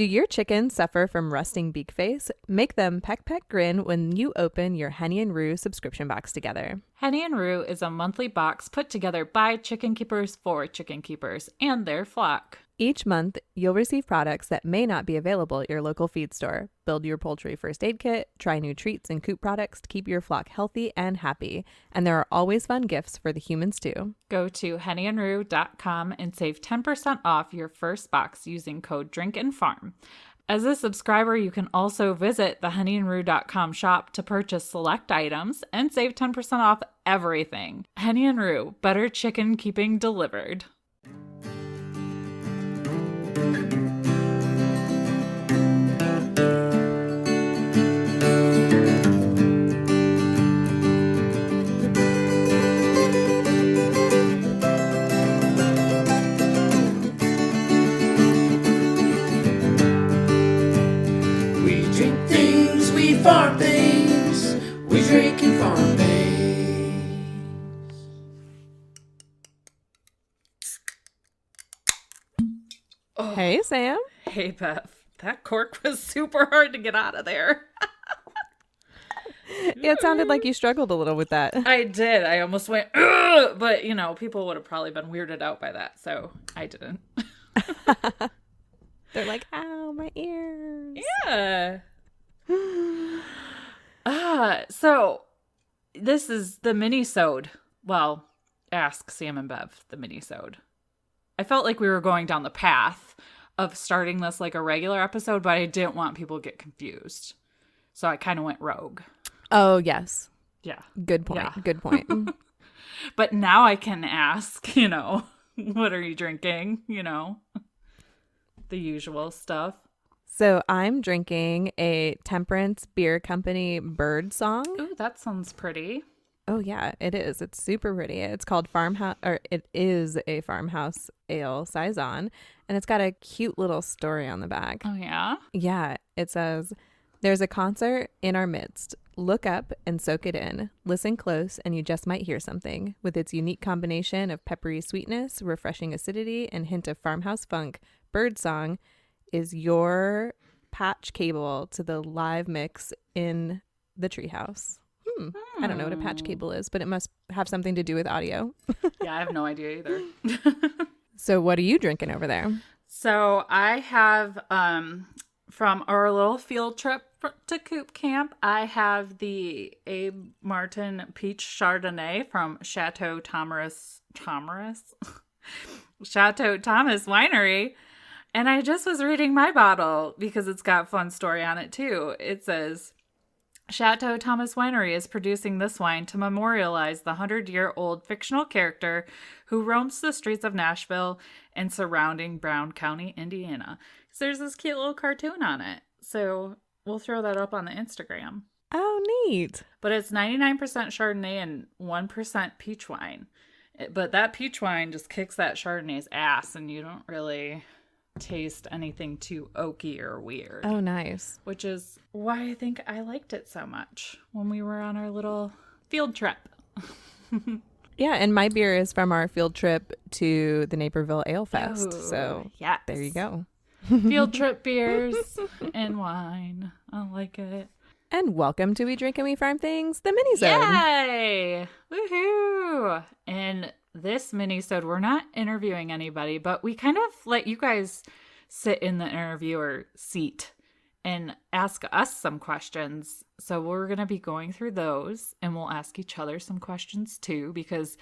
Do your chickens suffer from rusting beak face? Make them peck peck grin when you open your Henny and Roo subscription box together. Henny and Roo is a monthly box put together by chicken keepers for chicken keepers and their flock. Each month, you'll receive products that may not be available at your local feed store. Build your poultry first aid kit, try new treats and coop products to keep your flock healthy and happy. And there are always fun gifts for the humans too. Go to hennyandroo.com and save 10% off your first box using code DRINKANDFARM. As a subscriber, you can also visit the hennyandroo.com shop to purchase select items and save 10% off everything. Henny and Roo, better chicken keeping delivered. Farm things, we drink and farm things. Oh. Hey, Sam. Hey, Bev. That cork was super hard to get out of there. Yeah, it sounded like you struggled a little with that. I did. I almost went, ugh! But, you know, people would have probably been weirded out by that, so I didn't. They're like, ow, my ears. Yeah. So this is the Minisode. Well, ask Sam and Bev, the Minisode. I felt like we were going down the path of starting this like a regular episode, but I didn't want people to get confused. So I kind of went rogue. Oh, yes. Yeah. Good point. Yeah. Good point. But now I can ask, you know, what are you drinking? You know, the usual stuff. So I'm drinking a Temperance Beer Company Bird Song. Ooh, that sounds pretty. Oh, yeah, it is. It's super pretty. It's called Farmhouse, or it is a Farmhouse Ale Saison, and it's got a cute little story on the back. Oh, yeah? Yeah, it says, "There's a concert in our midst. Look up and soak it in. Listen close and you just might hear something. With its unique combination of peppery sweetness, refreshing acidity, and hint of farmhouse funk, Bird Song is your patch cable to the live mix in the treehouse." I don't know what a patch cable is, but it must have something to do with audio. Yeah, I have no idea either. So what are you drinking over there? So I have, from our little field trip to Coop Camp, I have the Abe Martin Peach Chardonnay from Chateau Thomas Chateau Thomas Winery. And I just was reading my bottle because it's got a fun story on it too. It says, Chateau Thomas Winery is producing this wine to memorialize the 100-year-old fictional character who roams the streets of Nashville and surrounding Brown County, Indiana. So there's this cute little cartoon on it. So we'll throw that up on the Instagram. Oh, neat. But it's 99% Chardonnay and 1% peach wine. But that peach wine just kicks that Chardonnay's ass, and you don't really taste anything too oaky or weird. Oh, nice. Which is why I think I liked it so much when we were on our little field trip. Yeah, and my beer is from our field trip to the Naperville Ale Fest. Oh, so yes. There you go. Field trip beers and wine. I like it. And welcome to We Drink and We Farm Things, the Minisode. Yay! Woohoo! And this Minisode, we're not interviewing anybody, but we kind of let you guys sit in the interviewer seat and ask us some questions. So we're going to be going through those, and we'll ask each other some questions too, because,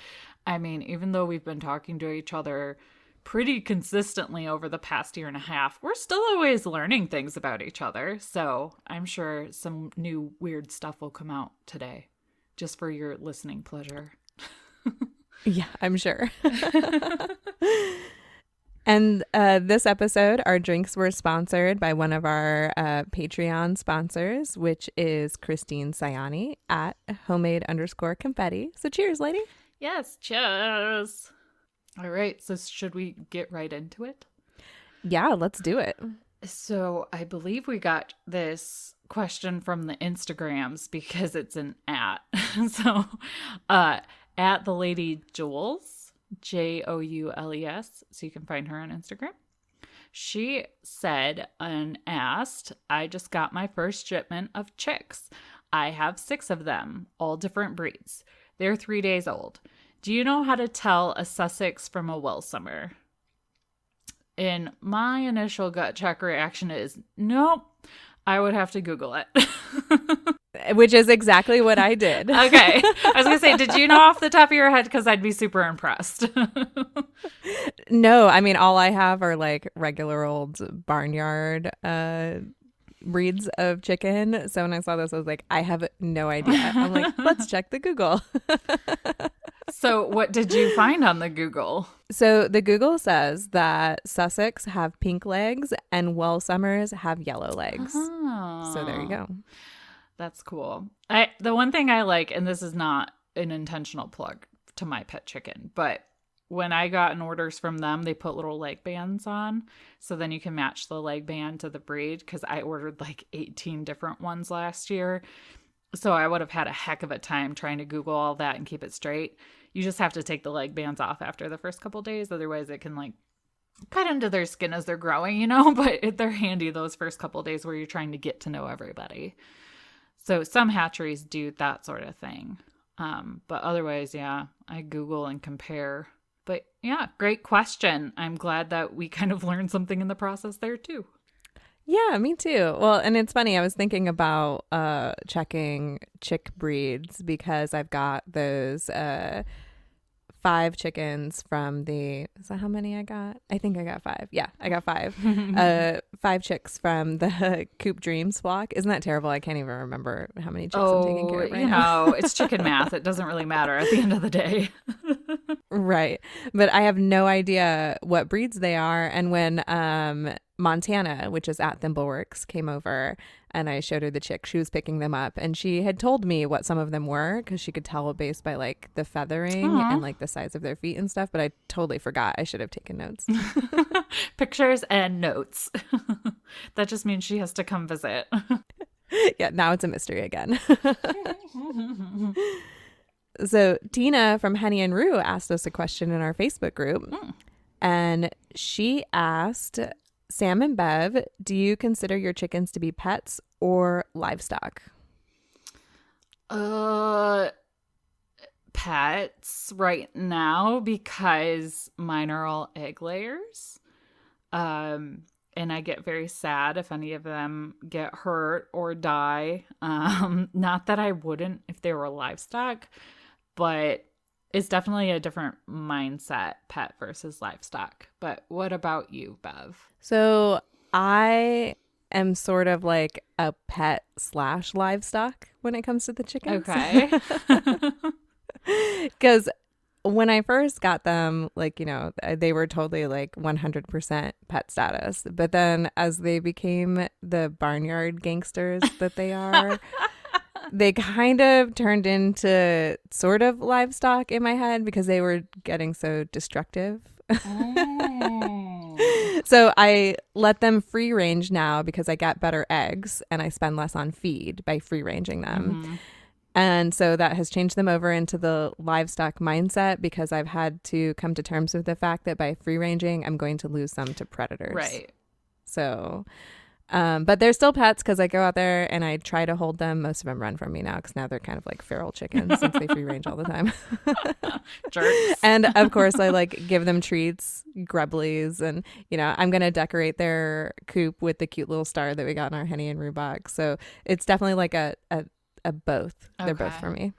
I mean, even though we've been talking to each other pretty consistently over the past year and a half, we're still always learning things about each other. So I'm sure some new weird stuff will come out today, just for your listening pleasure. Yeah, I'm sure. And this episode, our drinks were sponsored by one of our Patreon sponsors, which is Christine Sayani at homemade_confetti. So cheers, lady. Yes, cheers. All right, so should we get right into it? Yeah, let's do it. So I believe we got this question from the Instagrams because it's an at. So at the lady Jules, Joules. So you can find her on Instagram. She said and asked, I just got my first shipment of chicks. I have 6 of them, all different breeds. They're 3 days old. Do you know how to tell a Sussex from a Welsummer? And my initial gut check reaction is, nope, I would have to Google it. Which is exactly what I did. Okay. I was going to say, did you know off the top of your head? Because I'd be super impressed. No, I mean, all I have are like regular old barnyard breeds of chicken. So when I saw this, I was like, I have no idea. I'm like, let's check the Google. So what did you find on the Google? So the Google says that Sussex have pink legs and Welsumers have yellow legs. Oh. So there you go. That's cool. The one thing I like, and this is not an intentional plug to My Pet Chicken, but when I got in orders from them, they put little leg bands on. So then you can match the leg band to the breed, because I ordered like 18 different ones last year. So I would have had a heck of a time trying to Google all that and keep it straight. You just have to take the leg bands off after the first couple days. Otherwise, it can like cut into their skin as they're growing, but they're handy those first couple days where you're trying to get to know everybody. So some hatcheries do that sort of thing. But otherwise, yeah, I Google and compare. But yeah, great question. I'm glad that we kind of learned something in the process there too. Yeah, me too. Well, and it's funny. I was thinking about checking chick breeds because I've got those 5 chickens from the, is that how many I got? I think I got 5. Yeah, I got 5. 5 chicks from the Coop Dreams flock. Isn't that terrible? I can't even remember how many chicks I'm taking care of right now. It's chicken math. It doesn't really matter at the end of the day. Right. But I have no idea what breeds they are. And when Montana, which is at Thimbleworks, came over and I showed her the chick, she was picking them up, and she had told me what some of them were because she could tell based by like the feathering and like the size of their feet and stuff. But I totally forgot. I should have taken notes. Pictures and notes. That just means she has to come visit. Yeah, now it's a mystery again. So Tina from Henny and Rue asked us a question in our Facebook group, and she asked, Sam and Bev, do you consider your chickens to be pets or livestock? Pets right now, because mine are all egg layers. And I get very sad if any of them get hurt or die. Not that I wouldn't if they were livestock, but it's definitely a different mindset, pet versus livestock. But what about you, Bev? So I am sort of like a pet / livestock when it comes to the chickens. Okay. Because when I first got them, like, they were totally like 100% pet status. But then as they became the barnyard gangsters that they are, they kind of turned into sort of livestock in my head because they were getting so destructive. So I let them free range now because I get better eggs and I spend less on feed by free ranging them. Mm-hmm. And so that has changed them over into the livestock mindset because I've had to come to terms with the fact that by free ranging, I'm going to lose some to predators. Right. So, but they're still pets because I go out there and I try to hold them. Most of them run from me now because now they're kind of like feral chickens since they free range all the time. Jerks. And of course, I like give them treats, grubblies, and I'm gonna decorate their coop with the cute little star that we got in our Henny and Rue box. So it's definitely like a both. Okay. They're both for me.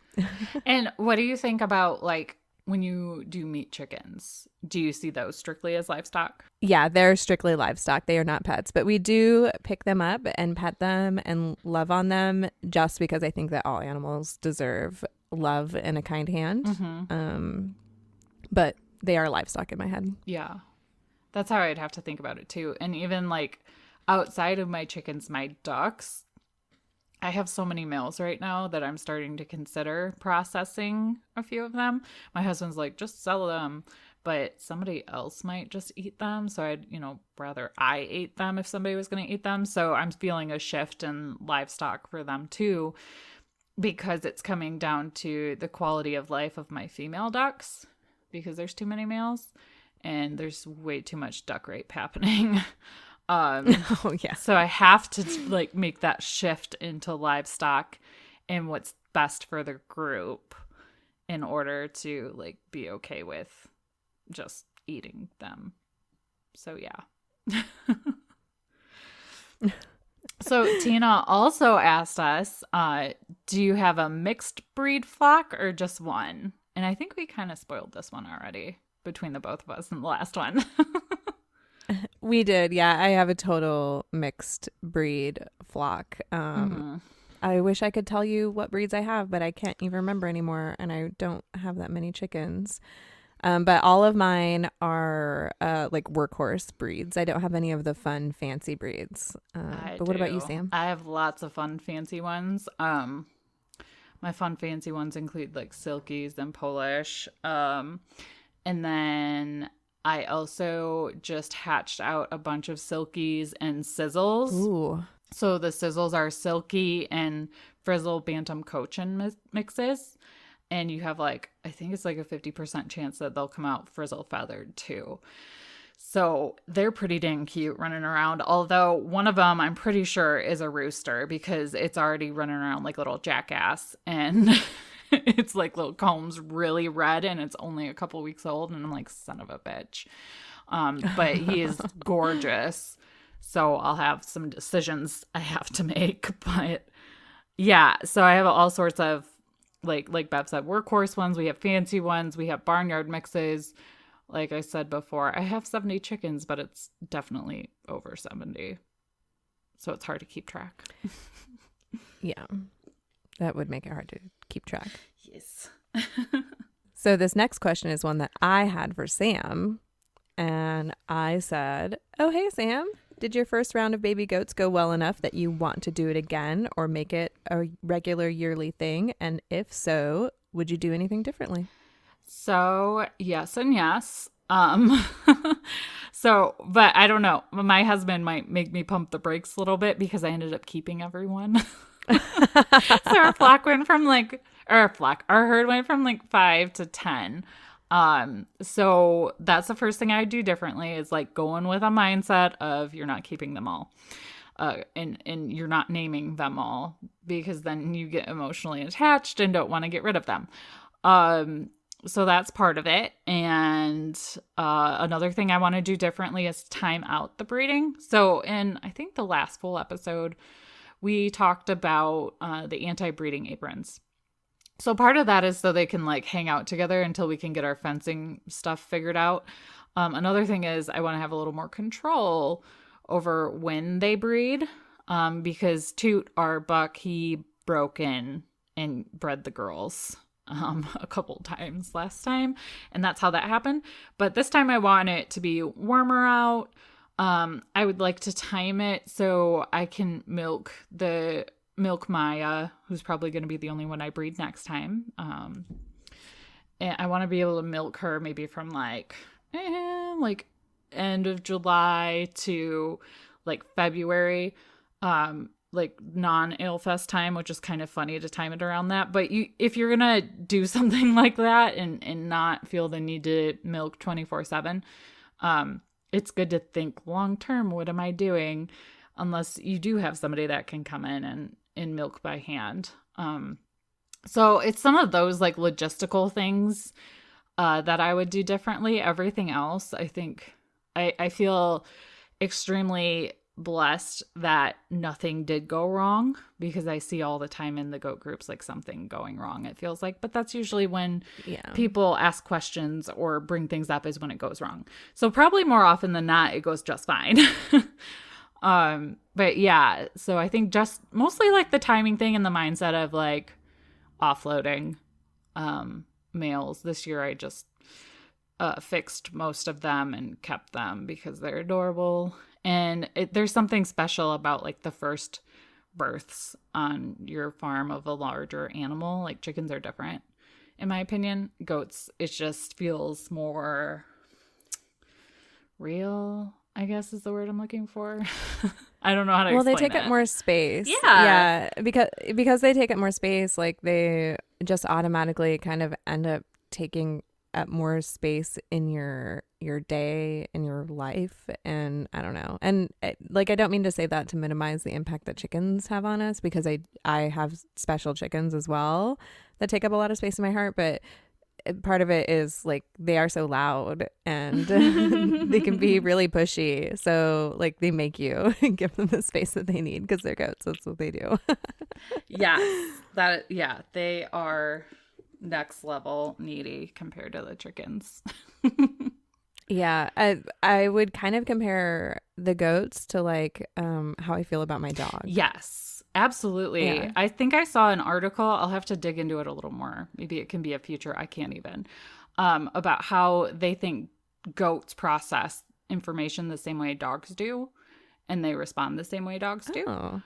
And what do you think about like when you do meat chickens? Do you see those strictly as livestock? Yeah, they're strictly livestock. They are not pets, but we do pick them up and pet them and love on them just because I think that all animals deserve love and a kind hand. Mm-hmm. But they are livestock in my head. Yeah, that's how I'd have to think about it too. And even like outside of my chickens, my ducks, I have so many males right now that I'm starting to consider processing a few of them. My husband's like, just sell them, but somebody else might just eat them. So I'd, rather I ate them if somebody was going to eat them. So I'm feeling a shift in livestock for them too, because it's coming down to the quality of life of my female ducks because there's too many males. and there's way too much duck rape happening. Oh, yeah. So I have to like make that shift into livestock and what's best for the group in order to like be okay with just eating them. So yeah. So Tina also asked us, do you have a mixed breed flock or just one? And I think we kind of spoiled this one already between the both of us in the last one. We did. Yeah. I have a total mixed breed flock. I wish I could tell you what breeds I have, but I can't even remember anymore. And I don't have that many chickens. But all of mine are like workhorse breeds. I don't have any of the fun, fancy breeds. But what about you, Sam? I have lots of fun, fancy ones. My fun, fancy ones include like Silkies and Polish. And then I also just hatched out a bunch of Silkies and Sizzles. Ooh. So the Sizzles are Silky and Frizzle Bantam Cochin mixes. And you have like, I think it's like a 50% chance that they'll come out frizzle feathered too. So they're pretty dang cute running around. Although one of them I'm pretty sure is a rooster because it's already running around like a little jackass. And it's like little combs really red and it's only a couple weeks old. And I'm like, son of a bitch. But he is gorgeous. So I'll have some decisions I have to make. But yeah, so I have all sorts of like Bev said, workhorse ones. We have fancy ones. We have barnyard mixes. Like I said before, I have 70 chickens, but it's definitely over 70. So it's hard to keep track. Yeah, that would make it hard to keep track. Yes. So this next question is one that I had for Sam. And I said, oh, hey, Sam, did your first round of baby goats go well enough that you want to do it again or make it a regular yearly thing? And if so, would you do anything differently? So yes and yes. So, but I don't know. My husband might make me pump the brakes a little bit because I ended up keeping everyone. So our flock went from our herd went from like 5 to 10. So that's the first thing I do differently is like going with a mindset of you're not keeping them all. And you're not naming them all because then you get emotionally attached and don't want to get rid of them. So that's part of it. And another thing I want to do differently is time out the breeding. So in, I think the last full episode, we talked about the anti-breeding aprons. So part of that is so they can like hang out together until we can get our fencing stuff figured out. Another thing is I want to have a little more control over when they breed because Toot, our buck, he broke in and bred the girls a couple times last time. And that's how that happened. But this time I want it to be warmer out. I would like to time it so I can milk Maya, who's probably going to be the only one I breed next time. And I want to be able to milk her maybe from like end of July to like February, like non-Ale Fest time, which is kind of funny to time it around that. But if you're going to do something like that and not feel the need to milk 24/7, it's good to think long-term, what am I doing? Unless you do have somebody that can come in and milk by hand. So it's some of those like logistical things that I would do differently. Everything else, I think I feel extremely blessed that nothing did go wrong because I see all the time in the goat groups like something going wrong, it feels like. But that's usually when people ask questions or bring things up is when it goes wrong. So probably more often than not, it goes just fine. But yeah, so I think just mostly like the timing thing and the mindset of like offloading males. This year I just fixed most of them and kept them because they're adorable. And there's something special about like the first births on your farm of a larger animal. Like chickens are different, in my opinion. Goats, it just feels more real, I guess is the word I'm looking for. I don't know how to explain it. Well, they take up more space. Yeah. Yeah, because they take up more space, like they just automatically kind of end up taking more space in your day and your life. And I don't know. And like, I don't mean to say that to minimize the impact that chickens have on us, because I have special chickens as well that take up a lot of space in my heart. But part of it is like they are so loud and they can be really pushy. So like they make you give them the space that they need because they're goats. That's what they do. Yeah, they are next level needy compared to the chickens. Yeah, I would kind of compare the goats to like how I feel about my dog. Yes, absolutely. Yeah. I think I saw an article. I'll have to dig into it a little more. Maybe it can be a future. I can't even. About how they think goats process information the same way dogs do, and they respond the same way dogs do. Oh,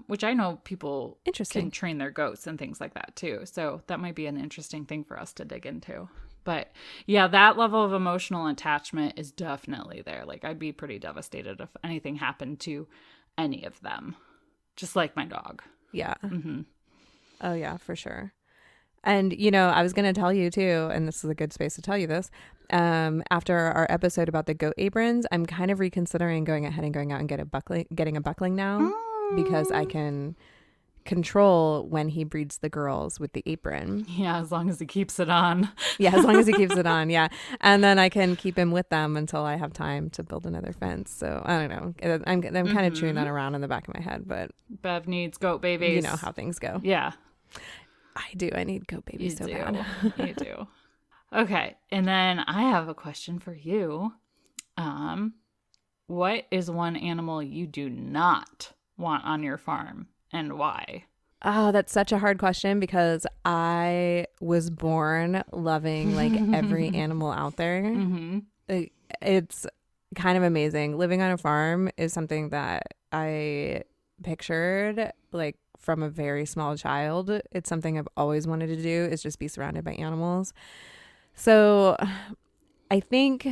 Which I know people interesting. can train their goats and things like that too. So that might be an interesting thing for us to dig into. But yeah, that level of emotional attachment is definitely there. Like I'd be pretty devastated if anything happened to any of them, just like my dog. Yeah. Mm-hmm. Oh yeah, for sure. And you know, I was going to tell you too, and this is a good space to tell you this. After our episode about the goat aprons, I'm kind of reconsidering going ahead and going out and getting a buckling now, because I can control when he breeds the girls with the apron. Yeah, as long as he keeps it on. Yeah, as long as he keeps it on. Yeah. And then I can keep him with them until I have time to build another fence. So I don't know. I'm kind of chewing that around in the back of my head, but Bev needs goat babies. you know how things go. Yeah. I do. I need goat babies so bad. You do. Okay. And then I have a question for you. What is one animal you do not want on your farm and why? Oh, that's such a hard question because I was born loving like every animal out there. Mm-hmm. It's kind of amazing. Living on a farm is something that I pictured like from a very small child. It's something I've always wanted to do, is just be surrounded by animals. So I think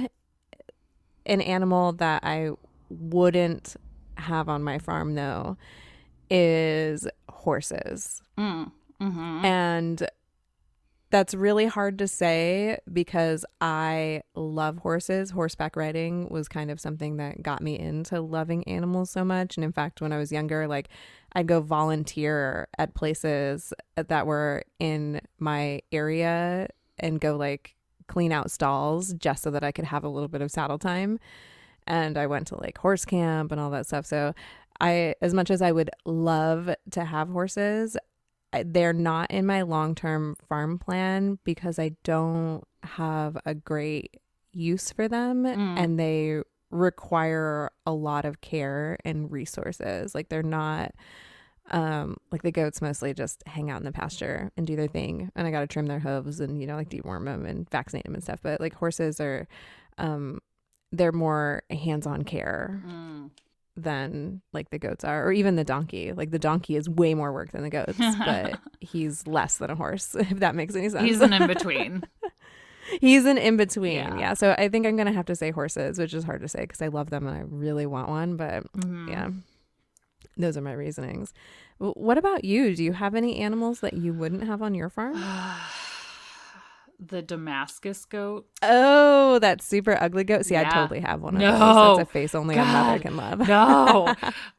an animal that I wouldn't have on my farm though is horses. Mm-hmm. And that's really hard to say because I love horses. Horseback riding was kind of something that got me into loving animals so much. And in fact, when I was younger, like I'd go volunteer at places that were in my area and go like clean out stalls just so that I could have a little bit of saddle time. And I went to like horse camp and all that stuff. So as much as I would love to have horses, they're not in my long-term farm plan because I don't have a great use for them and they require a lot of care and resources. Like they're not like the goats mostly just hang out in the pasture and do their thing, and I got to trim their hooves and, you know, like deworm them and vaccinate them and stuff. But like horses are they're more hands-on care than like the goats are, or even the donkey. Like the donkey is way more work than the goats, but he's less than a horse, if that makes any sense. He's an in-between. He's an in-between. Yeah. So I think I'm going to have to say horses, which is hard to say because I love them and I really want one. But yeah, those are my reasonings. What about you? Do you have any animals that you wouldn't have on your farm? The Damascus goat. Oh, that super ugly goat. See, Yeah. I totally have one of No. those. That's a face only a mother God. can love.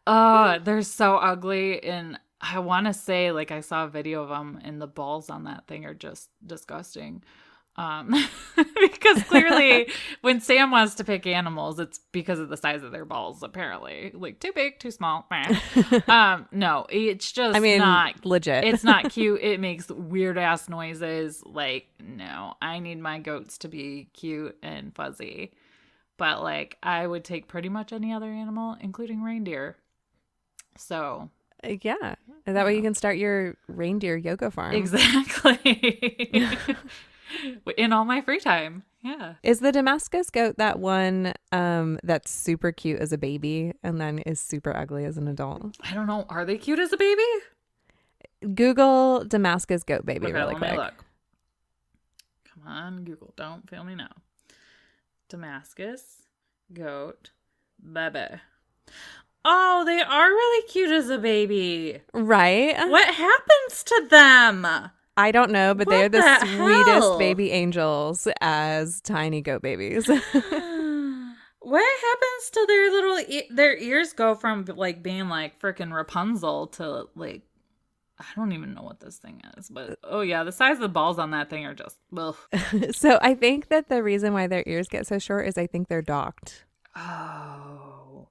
No. They're so ugly. And I want to say, like, I saw a video of them and the balls on that thing are just disgusting. Because clearly when Sam wants to pick animals, it's because of the size of their balls, apparently. Like too big, too small. No, it's just not legit. It's not cute. It makes weird ass noises. Like, no, I need my goats to be cute and fuzzy. But like I would take pretty much any other animal, including reindeer. So yeah. That way you can start your reindeer yoga farm. exactly. In all my free time. Yeah. Is the Damascus goat that one that's super cute as a baby and then is super ugly as an adult? I don't know. Are they cute as a baby? Google Damascus goat baby Okay, really let me quick. look. Come on, Google. Don't fail me now. Damascus goat baby. Oh, they are really cute as a baby. Right? What happens to them? I don't know, but they are What the the sweetest hell? baby angels as tiny goat babies. What happens to their little their ears go from like being like freaking Rapunzel to like I don't even know what this thing is, but oh yeah, the size of the balls on that thing are just ugh. So I think that the reason why their ears get so short is I think they're docked. Oh.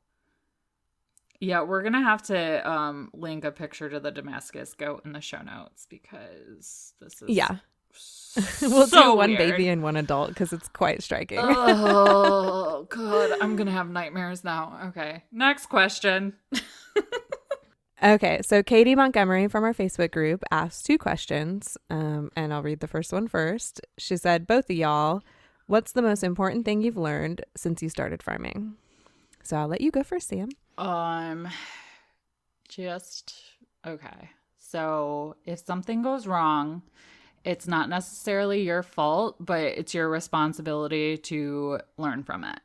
Yeah, we're gonna have to link a picture to the Damascus goat in the show notes because this is Yeah. We'll so do one weird. baby and one adult because it's quite striking. Oh god, I'm gonna have nightmares now. Okay, next question. Okay, so Katie Montgomery from our Facebook group asked 2 questions, and I'll read the first one first. She said, both of y'all, what's the most important thing you've learned since you started farming? So I'll let you go first, Sam. Just okay. So if something goes wrong, it's not necessarily your fault, but it's your responsibility to learn from it.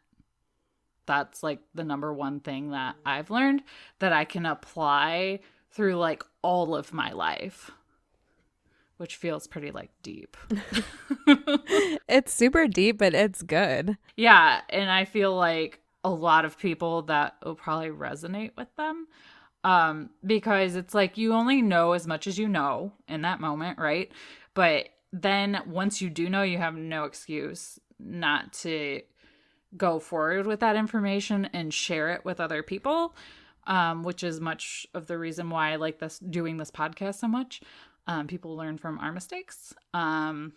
That's like the number one thing that I've learned that I can apply through like all of my life, which feels pretty like deep. It's super deep, but it's good. Yeah. And I feel like a lot of people that will probably resonate with them. Because it's like you only know as much as you know in that moment, right? But then once you do know, you have no excuse not to go forward with that information and share it with other people, which is much of the reason why I like doing this podcast so much. People learn from our mistakes. And,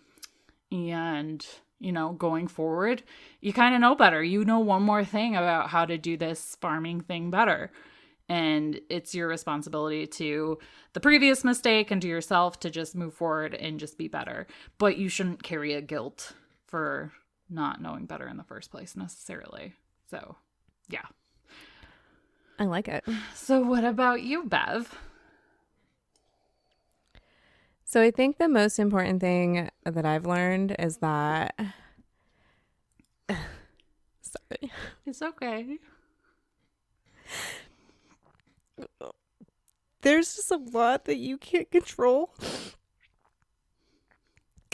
going forward, you kind of know better. You know one more thing about how to do this farming thing better. And it's your responsibility to the previous mistake and to yourself to just move forward and just be better. But you shouldn't carry a guilt for not knowing better in the first place necessarily. So, yeah. I like it. So what about you, Bev? So I think the most important thing that I've learned is that... Sorry. It's okay. There's just a lot that you can't control.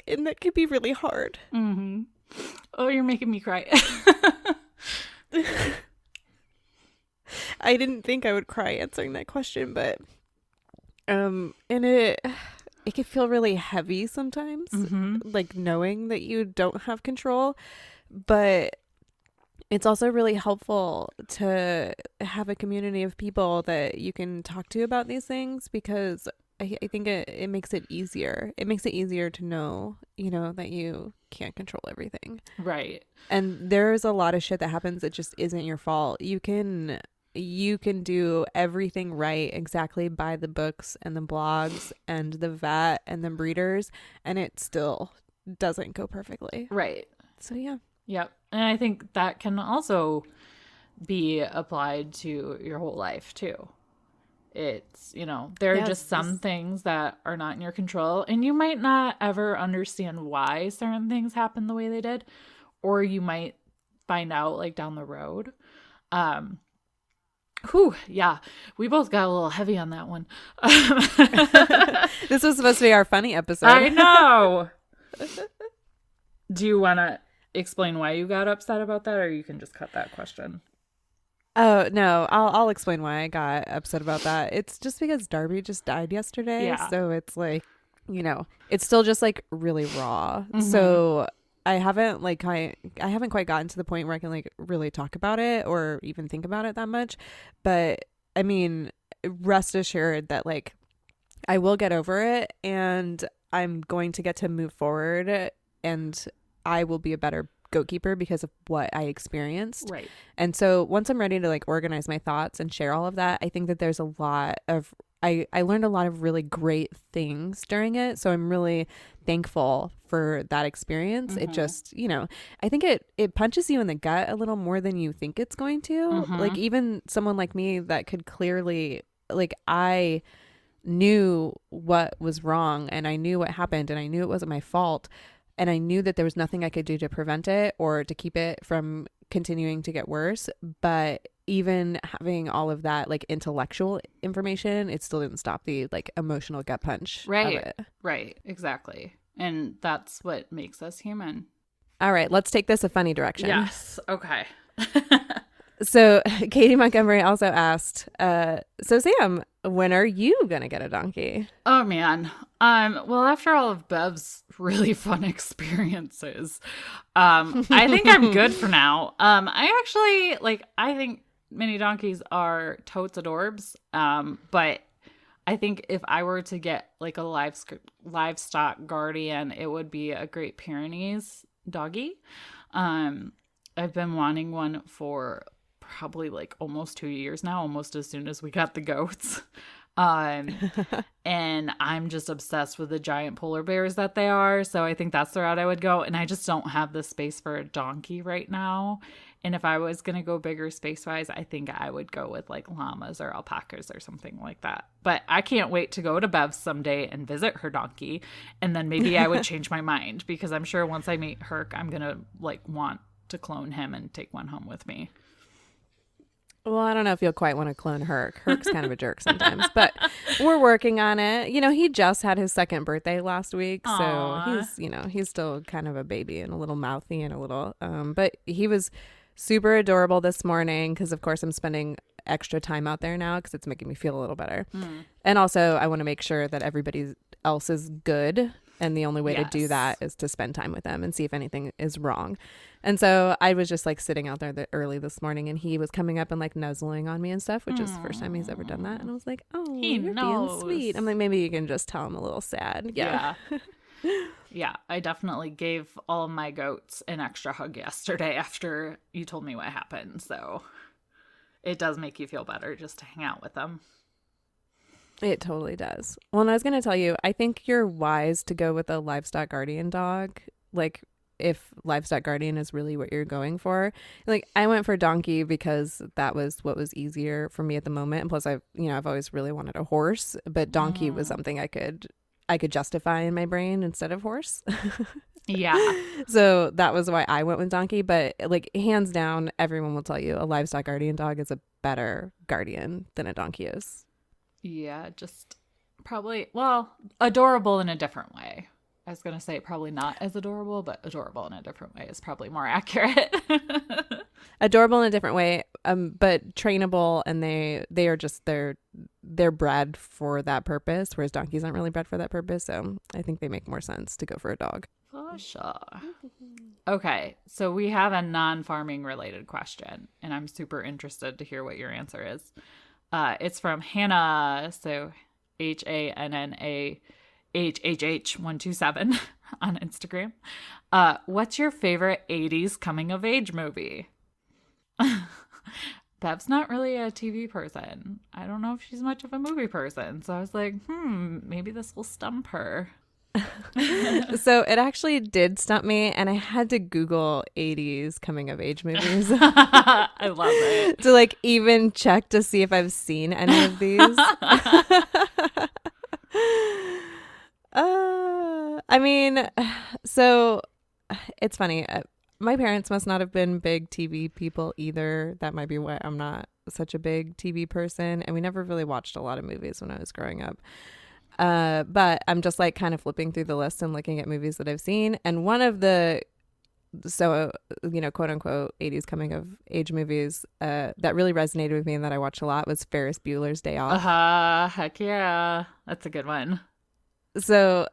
And that can be really hard. Mm-hmm. Oh, you're making me cry. I didn't think I would cry answering that question, but and it can feel really heavy sometimes, like knowing that you don't have control, but it's also really helpful to have a community of people that you can talk to about these things because I think it makes it easier. It makes it easier to know, that you can't control everything. Right. And there's a lot of shit that happens that just isn't your fault. You can do everything right exactly by the books and the blogs and the vet and the breeders, and it still doesn't go perfectly. Right. So yeah. Yep. And I think that can also be applied to your whole life too. It's, there are just some things that are not in your control, and you might not ever understand why certain things happen the way they did, or you might find out like down the road. Yeah, we both got a little heavy on that one. This was supposed to be our funny episode. I know. Do you want to explain why you got upset about that, or you can just cut that question? Oh, no, I'll explain why I got upset about that. It's just because Darby just died yesterday. Yeah. So it's like, it's still just like really raw. Mm-hmm. So I haven't quite gotten to the point where I can like really talk about it or even think about it that much. But I mean, rest assured that like I will get over it and I'm going to get to move forward and I will be a better goat keeper because of what I experienced. Right. And so once I'm ready to like organize my thoughts and share all of that, I think that there's a lot of I learned a lot of really great things during it. So I'm really thankful for that experience. Mm-hmm. It just, I think it punches you in the gut a little more than you think it's going to. Mm-hmm. Like even someone like me that could clearly, like I knew what was wrong and I knew what happened and I knew it wasn't my fault. And I knew that there was nothing I could do to prevent it or to keep it from continuing to get worse. But even having all of that like intellectual information, it still didn't stop the like emotional gut punch of it. Right, exactly. And that's what makes us human. All right, let's take this a funny direction. Yes. Okay. So Katie Montgomery also asked, so Sam, when are you gonna get a donkey? Oh man. Well, after all of Bev's really fun experiences, I think I'm good for now. I actually I think mini donkeys are totes adorbs. But I think if I were to get like a livestock guardian, it would be a Great Pyrenees doggy. I've been wanting one for probably like almost 2 years now, almost as soon as we got the goats. And I'm just obsessed with the giant polar bears that they are. So I think that's the route I would go. And I just don't have the space for a donkey right now. And if I was going to go bigger space wise, I think I would go with like llamas or alpacas or something like that. But I can't wait to go to Bev's someday and visit her donkey. And then maybe I would change my mind, because I'm sure once I meet Herc, I'm going to like want to clone him and take one home with me. Well, I don't know if you'll quite want to clone Herc. Herc's kind of a jerk sometimes, but we're working on it. You know, he just had his second birthday last week, so Aww. he's still kind of a baby and a little mouthy and a little, but he was super adorable this morning because, of course, I'm spending extra time out there now because it's making me feel a little better. And also, I want to make sure that everybody else is good. And the only way to do that is to spend time with them and see if anything is wrong. And so I was just like sitting out there early this morning, and he was coming up and like nuzzling on me and stuff, which is the first time he's ever done that. And I was like, oh, you're being sweet. I'm like, maybe you can just tell him a little sad. Yeah. Yeah, I definitely gave all of my goats an extra hug yesterday after you told me what happened. So it does make you feel better just to hang out with them. It totally does. Well, and I was going to tell you, I think you're wise to go with a livestock guardian dog. Like, if livestock guardian is really what you're going for. Like, I went for donkey because that was what was easier for me at the moment. And plus, I've always really wanted a horse, but donkey was something I could justify in my brain instead of horse. Yeah. So that was why I went with donkey. But like, hands down, everyone will tell you a livestock guardian dog is a better guardian than a donkey is. Yeah, just probably, well, adorable in a different way. I was going to say probably not as adorable, but adorable in a different way is probably more accurate. Adorable in a different way, but trainable, and they are just they're bred for that purpose, whereas donkeys aren't really bred for that purpose. So I think they make more sense to go for a dog. For sure. Okay, so we have a non-farming related question, and I'm super interested to hear what your answer is. It's from Hannah, so HANNAHHH127 on Instagram. What's your favorite 80s coming of age movie? Bev's not really a TV person. I don't know if she's much of a movie person. So I was like, maybe this will stump her. So it actually did stump me, and I had to Google 80s coming of age movies. I love it. To like even check to see if I've seen any of these. I mean, so it's funny. My parents must not have been big TV people either. That might be why I'm not such a big TV person. And we never really watched a lot of movies when I was growing up. But I'm just like kind of flipping through the list and looking at movies that I've seen. And one of the, quote unquote 80s coming of age movies that really resonated with me and that I watched a lot was Ferris Bueller's Day Off. Heck yeah. That's a good one. So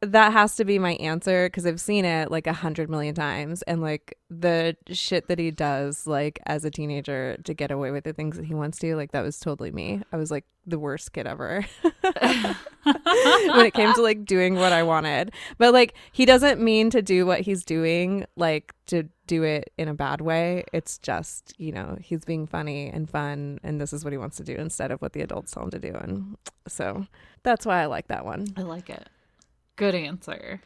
that has to be my answer because I've seen it like 100 million times, and like the shit that he does like as a teenager to get away with the things that he wants to, like that was totally me. I was like the worst kid ever when it came to like doing what I wanted. But like he doesn't mean to do what he's doing like to do it in a bad way. It's just, he's being funny and fun, and this is what he wants to do instead of what the adults tell him to do. And so that's why I like that one. I like it. Good answer.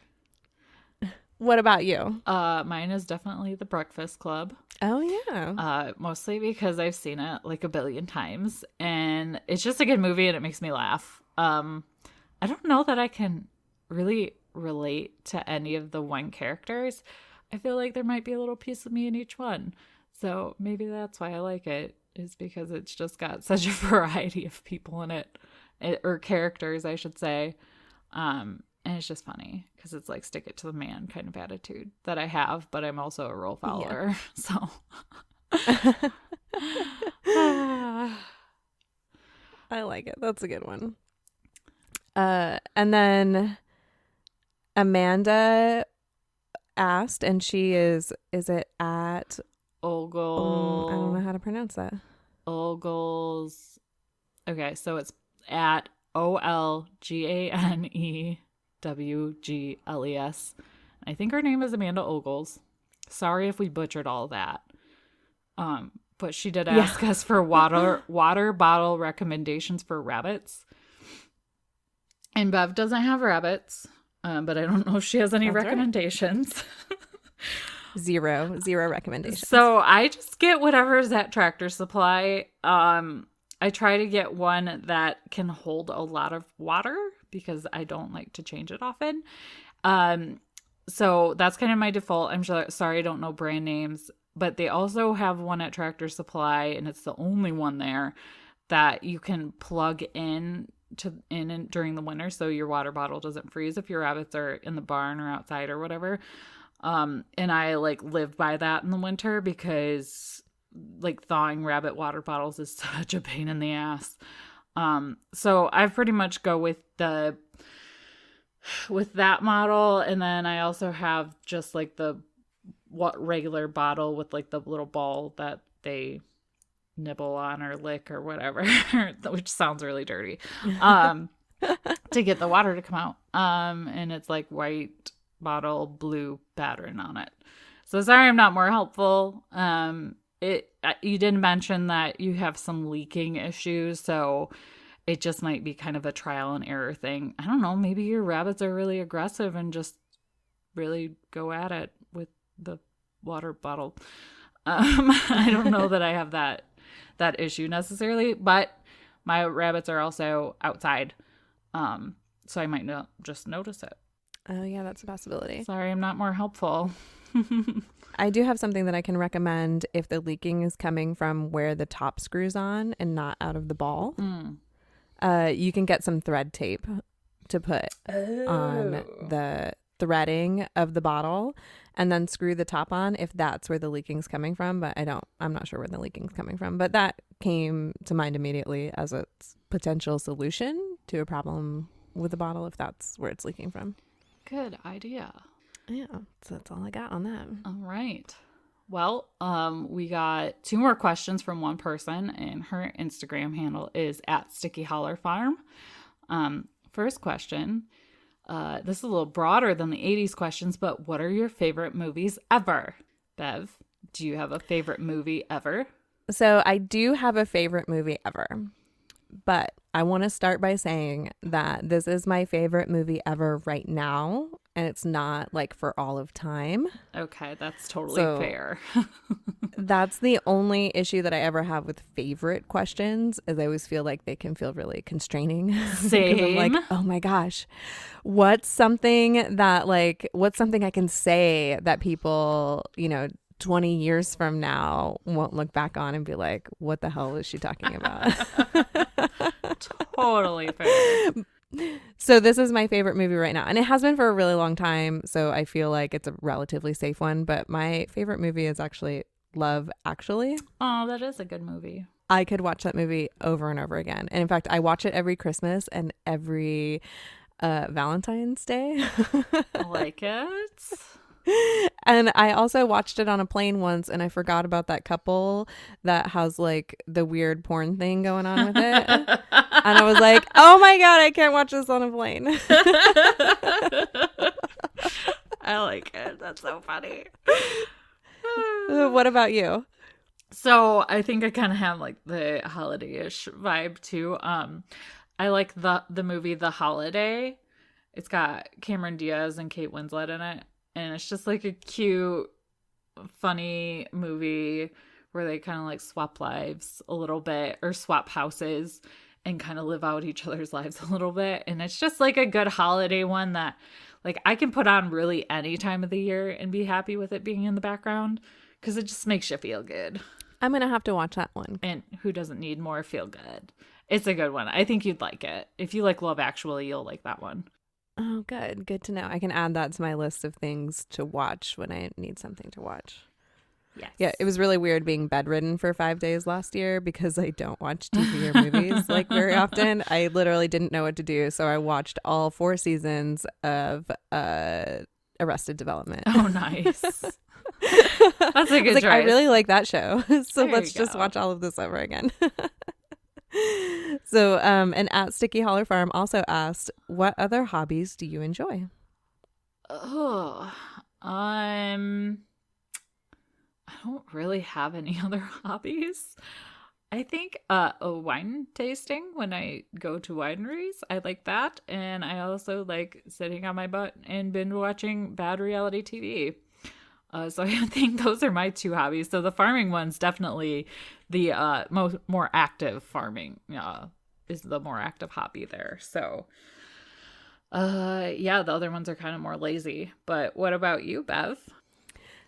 What about you? Mine is definitely The Breakfast Club. Oh, yeah. Mostly because I've seen it like a billion times, and it's just a good movie and it makes me laugh. I don't know that I can really relate to any of the one characters. I feel like there might be a little piece of me in each one. So maybe that's why I like it. is because it's just got such a variety of people in it, or characters, I should say. And it's just funny because it's like stick it to the man kind of attitude that I have, but I'm also a rule follower. Yeah. So I like it. That's a good one. And then Amanda asked, and she is it at Ogle? I don't know how to pronounce that. Ogles. Okay, so it's at OLGANEWGLES. I think her name is Amanda Ogles. Sorry if we butchered all that. But she did ask us for water bottle recommendations for rabbits. And Bev doesn't have rabbits, but I don't know if she has any recommendations. Right. Zero recommendations. So I just get whatever's at Tractor Supply. I try to get one that can hold a lot of water because I don't like to change it often. So that's kind of my default. I'm sorry I don't know brand names, but they also have one at Tractor Supply, and it's the only one there that you can plug in during the winter, so your water bottle doesn't freeze if your rabbits are in the barn or outside or whatever. And I like live by that in the winter because like thawing rabbit water bottles is such a pain in the ass. So I pretty much go with that model, and then I also have just like the regular bottle with like the little ball that they nibble on or lick or whatever, which sounds really dirty, to get the water to come out. And it's like white bottle, blue pattern on it. So sorry I'm not more helpful. You did mention that you have some leaking issues, so it just might be kind of a trial and error thing. I don't know, maybe your rabbits are really aggressive and just really go at it with the water bottle. I don't know that I have that issue necessarily, but my rabbits are also outside, so I might not just notice it. Oh yeah, that's a possibility. Sorry I'm not more helpful. I do have something that I can recommend if the leaking is coming from where the top screws on and not out of the ball. You can get some thread tape to put on the threading of the bottle and then screw the top on if that's where the leaking's coming from. But I'm not sure where the leaking's coming from. But that came to mind immediately as a potential solution to a problem with the bottle if that's where it's leaking from. Good idea. Yeah, so that's all I got on that. All right. Well, we got 2 more questions from one person, and her Instagram handle is @StickyHollerFarm. First question. This is a little broader than the 80s questions, but what are your favorite movies ever? Bev, do you have a favorite movie ever? So I do have a favorite movie ever, but I want to start by saying that this is my favorite movie ever right now, and it's not like for all of time. Okay, that's totally fair. That's the only issue that I ever have with favorite questions, is I always feel like they can feel really constraining. Same. I'm like, oh my gosh, what's something I can say that people, 20 years from now won't look back on and be like, what the hell is she talking about? Totally fair. So this is my favorite movie right now, and it has been for a really long time, so I feel like it's a relatively safe one, but my favorite movie is actually Love Actually. Oh, that is a good movie. I could watch that movie over and over again, and in fact I watch it every Christmas and every Valentine's Day. I like it. And I also watched it on a plane once, and I forgot about that couple that has like the weird porn thing going on with it. And I was like, oh my God, I can't watch this on a plane. I like it. That's so funny. What about you? So I think I kind of have like the holiday-ish vibe too. I like the movie The Holiday. It's got Cameron Diaz and Kate Winslet in it. And it's just like a cute, funny movie where they kind of like swap lives a little bit, or swap houses and kind of live out each other's lives a little bit. And it's just like a good holiday one that like I can put on really any time of the year and be happy with it being in the background because it just makes you feel good. I'm going to have to watch that one. And who doesn't need more feel good? It's a good one. I think you'd like it. If you like Love Actually, you'll like that one. Oh, good. Good to know. I can add that to my list of things to watch when I need something to watch. Yes. Yeah, it was really weird being bedridden for 5 days last year because I don't watch TV or movies like very often. I literally didn't know what to do, so I watched all 4 seasons of Arrested Development. Oh, nice. That's a good choice. I really like that show, so There let's you just go. watch all of this over again. So, and at Sticky Holler Farm also asked, what other hobbies do you enjoy? Oh, I don't really have any other hobbies. I think a wine tasting when I go to wineries. I like that. And I also like sitting on my butt and binge watching bad reality TV. So I think those are my 2 hobbies. So the farming one's definitely the more active farming is the more active hobby there. So yeah, the other ones are kind of more lazy. But what about you, Bev?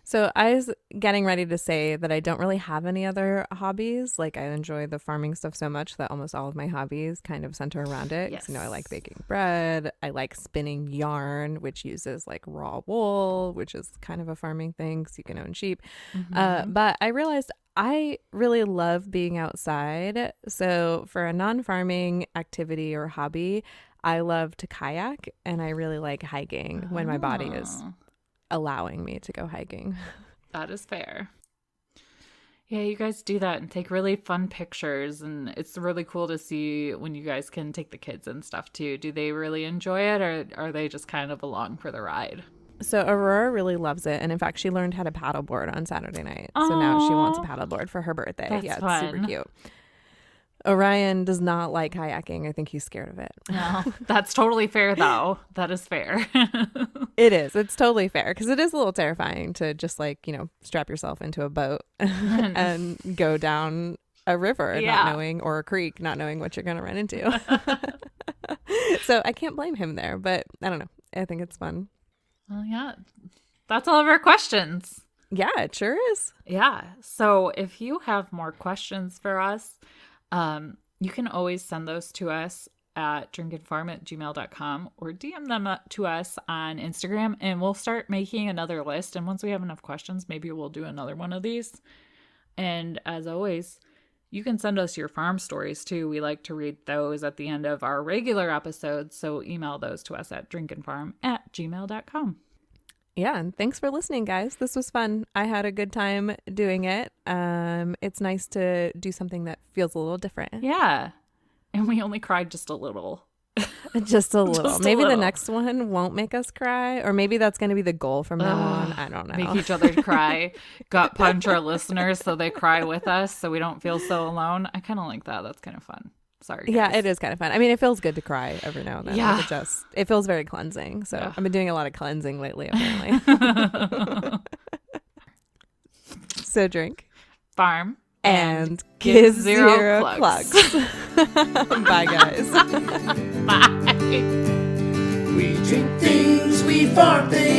So I was getting ready to say that I don't really have any other hobbies. Like I enjoy the farming stuff so much that almost all of my hobbies kind of center around it. 'Cause, Yes. I like baking bread. I like spinning yarn, which uses like raw wool, which is kind of a farming thing because you can own sheep. But I realized I really love being outside. So for a non-farming activity or hobby, I love to kayak and I really like hiking when my body is allowing me to go hiking. That is fair. Yeah, you guys do that and take really fun pictures, and it's really cool to see when you guys can take the kids and stuff too. Do they really enjoy it, or are they just kind of along for the ride? So Aurora really loves it, and in fact she learned how to paddleboard on Saturday night. So now she wants a paddleboard for her birthday. That's yeah, it's fun. super cute. Orion does not like kayaking. I think he's scared of it. No, that's totally fair though. That is fair. It is. It's totally fair because it is a little terrifying to just strap yourself into a boat and go down a river not knowing, or a creek, not knowing what you're going to run into. So I can't blame him there, but I don't know. I think it's fun. Well, yeah, that's all of our questions. Yeah, it sure is. Yeah. So if you have more questions for us, you can always send those to us at drinkandfarm@gmail.com or DM them to us on Instagram, and we'll start making another list. And once we have enough questions, maybe we'll do another one of these. And as always, you can send us your farm stories too. We like to read those at the end of our regular episodes. So email those to us at drinkandfarm@gmail.com. Yeah, and thanks for listening, guys. This was fun. I had a good time doing it. It's nice to do something that feels a little different. Yeah. And we only cried just a little. Just a little. Just a Maybe the little. next one won't make us cry, or maybe that's going to be the goal from now on. I don't know. Make each other cry. Gut punch our listeners so they cry with us so we don't feel so alone. I kind of like that. That's kind of fun. Sorry, guys. Yeah, it is kind of fun. I mean, it feels good to cry every now and then. Yeah. Like, it feels very cleansing. So Yeah. I've been doing a lot of cleansing lately, apparently. So drink. Farm. And give give zero zero plugs. plugs. Bye, guys. Bye. We drink things, we farm things.